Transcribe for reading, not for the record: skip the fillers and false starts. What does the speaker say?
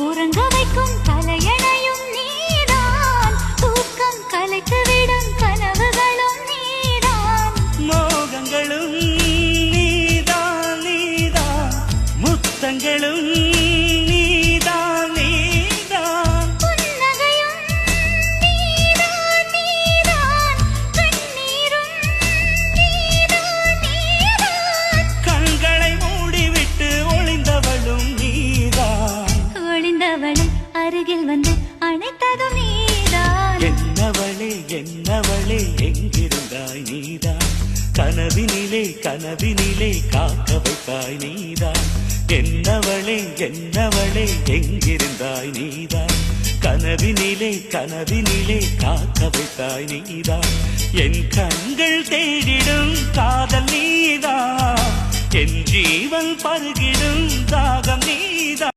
உறங்க வைக்கும் தலையணையும் நீதான், தூக்கம் கலைத்துவிடும் கனவுகளும் நீதான், மோகங்களும் நீதான் நீதான், முத்தங்களும் நீதான் நீதான், புன்னகையும் நீதான் நீதான், கண்ணீரும் நீதான் நீதான், கண்களை மூடிவிட்டு ஒளிந்தவளும் நீதான், ஒளிந்தவளை அருகில் வந்து அணைத்ததும் நீதான், என்னவளே என்னவளே எங்கிருந்தாய் நீதான், கனவினிலே கனவினிலே காக்க வைத்தாய் நீதான், என்னவளே என்னவளே எங்கிருந்தாய் நீதான், கனவினிலே கனவினிலே காக்க வைத்தாய் நீதான், என் கண்கள் தேடிடும் காதல் நீதான், என் ஜீவன் பருகிடும் தாகம் நீதான்.